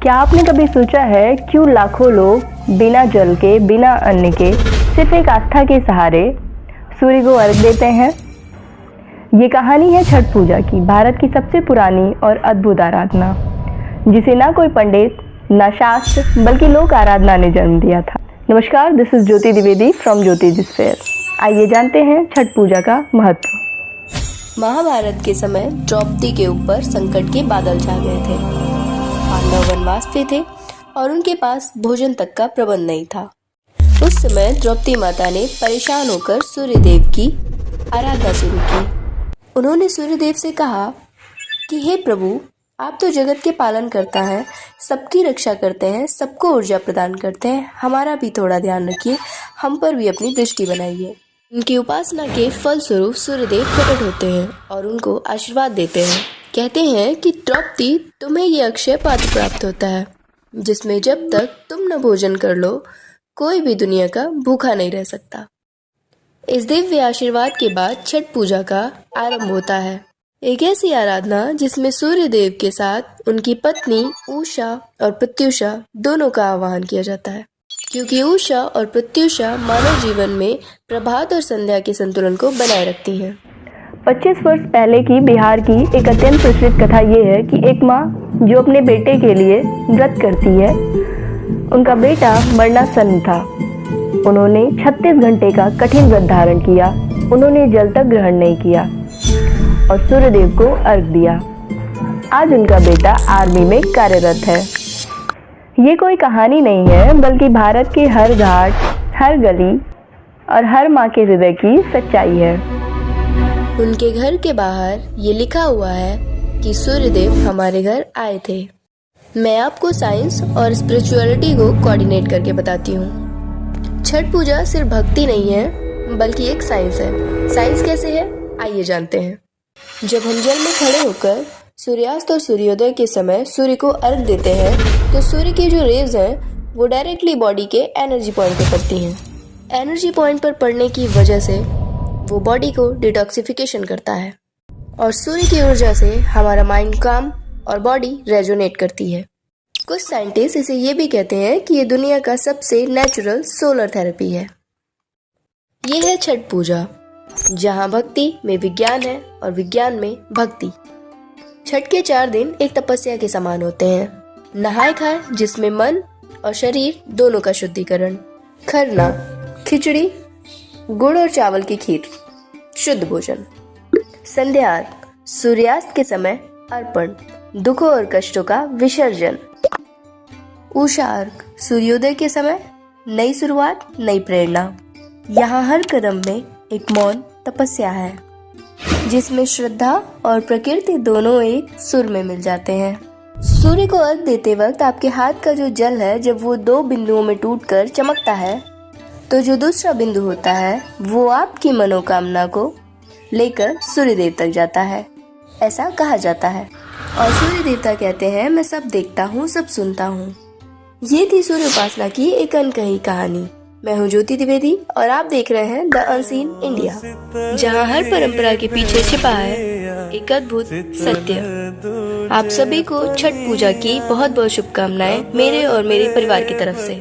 क्या आपने कभी सोचा है क्यों लाखों लोग बिना जल के, बिना अन्न के, सिर्फ एक आस्था के सहारे सूर्य को अर्घ देते हैं? ये कहानी है छठ पूजा की, भारत की सबसे पुरानी और अद्भुत आराधना, जिसे ना कोई पंडित, ना शास्त्र, बल्कि लोक आराधना ने जन्म दिया था। नमस्कार, this is Jyoti Dwivedi from ज्योतिष फेयर। आइए जानते हैं छठ पूजा का महत्व। महाभारत के समय द्रौपदी के ऊपर संकट के बादल छा गए थे। पांडव वनवास पे थे और उनके पास भोजन तक का प्रबंध नहीं था। उस समय द्रौपदी माता ने परेशान होकर सूर्यदेव की आराधना शुरू की। उन्होंने सूर्यदेव से कहा कि हे प्रभु, आप तो जगत के पालन करता है, सबकी रक्षा करते हैं, सबको ऊर्जा प्रदान करते हैं, हमारा भी थोड़ा ध्यान रखिए, हम पर भी अपनी दृष्टि बनाइए। उनकी उपासना के फलस्वरूप सूर्यदेव प्रकट होते हैं और उनको आशीर्वाद देते हैं। कहते हैं कि द्रौपदी, तुम्हें ये अक्षय पात्र प्राप्त होता है, जिसमें जब तक तुम न भोजन कर लो, कोई भी दुनिया का भूखा नहीं रह सकता। इस दिव्य आशीर्वाद के बाद छठ पूजा का आरंभ होता है। एक ऐसी आराधना जिसमें सूर्यदेव के साथ उनकी पत्नी उषा और प्रत्युषा दोनों का आह्वान किया जाता है, क्योंकि उषा और प्रत्युषा मानव जीवन में प्रभात और संध्या के संतुलन को बनाए रखती हैं। 25 वर्ष पहले की बिहार की एक अत्यंत प्रचलित कथा ये है कि एक माँ जो अपने बेटे के लिए व्रत करती है, उनका बेटा मरना सन्न था। उन्होंने 36 घंटे का कठिन व्रत धारण किया। उन्होंने जल तक ग्रहण नहीं किया और सूर्यदेव को अर्घ दिया। आज उनका बेटा आर्मी में कार्यरत है। ये कोई कहानी नहीं है, बल्कि भारत के हर घाट, हर गली और हर माँ के हृदय की सच्चाई है। उनके घर के बाहर ये लिखा हुआ है कि सूर्यदेव हमारे घर आए थे। मैं आपको साइंस और स्पिरिचुअलिटी को कोऑर्डिनेट करके बताती हूँ। छठ पूजा सिर्फ भक्ति नहीं है, बल्कि एक साइंस है। साइंस कैसे है, आइए जानते हैं। जब हम जल में खड़े होकर सूर्यास्त और सूर्योदय के समय सूर्य को अर्घ देते हैं, तो सूर्य की जो रेज हैं वो डायरेक्टली बॉडी के एनर्जी पॉइंट पर पड़ती हैं। एनर्जी पॉइंट पर पड़ने की वजह से वो बॉडी को डिटॉक्सिफिकेशन करता है और सूर्य की ऊर्जा से हमारा माइंड काम और बॉडी रेजोनेट करती है। कुछ साइंटिस्ट इसे ये भी कहते हैं कि ये दुनिया का सबसे नेचुरल सोलर थेरेपी है। ये है छठ पूजा, जहाँ भक्ति में विज्ञान है और विज्ञान में भक्ति। छठ के 4 दिन एक तपस्या के समान होते हैं। नहाए खाए, जिसमें मन और शरीर दोनों का शुद्धिकरण। खरना, खिचड़ी, गुड़ और चावल की खीर, शुद्ध भोजन। संध्या अर्घ, सूर्यास्त के समय अर्पण, दुखों और कष्टों का विसर्जन। उषा अर्घ, सूर्योदय के समय नई शुरुआत, नई प्रेरणा। यहाँ हर कदम में एक मौन तपस्या है, जिसमें श्रद्धा और प्रकृति दोनों एक सुर में मिल जाते हैं। सूर्य को अर्घ देते वक्त आपके हाथ का जो जल है, जब वो 2 बिंदुओं में टूटकर चमकता है, तो जो दूसरा बिंदु होता है वो आपकी मनोकामना को लेकर सूर्यदेव तक जाता है, ऐसा कहा जाता है। और सूर्य देवता कहते हैं, मैं सब देखता हूँ, सब सुनता हूँ। ये थी सूर्य उपासना की एक अनकही कहानी। मैं हूँ ज्योति द्विवेदी और आप देख रहे हैं द अनसीन इंडिया, जहाँ हर परंपरा के पीछे छिपा है एक अद्भुत सत्य। आप सभी को छठ पूजा की बहुत बहुत शुभकामनाएं मेरे और मेरे परिवार की तरफ से।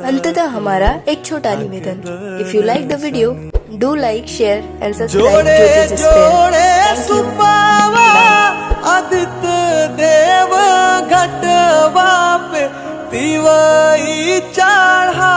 अंततः हमारा एक छोटा निवेदन, if you like the video, do like, share and subscribe ज्योतिष फेयर। आदित्य देव घटवा पे दिवाई चढ़ा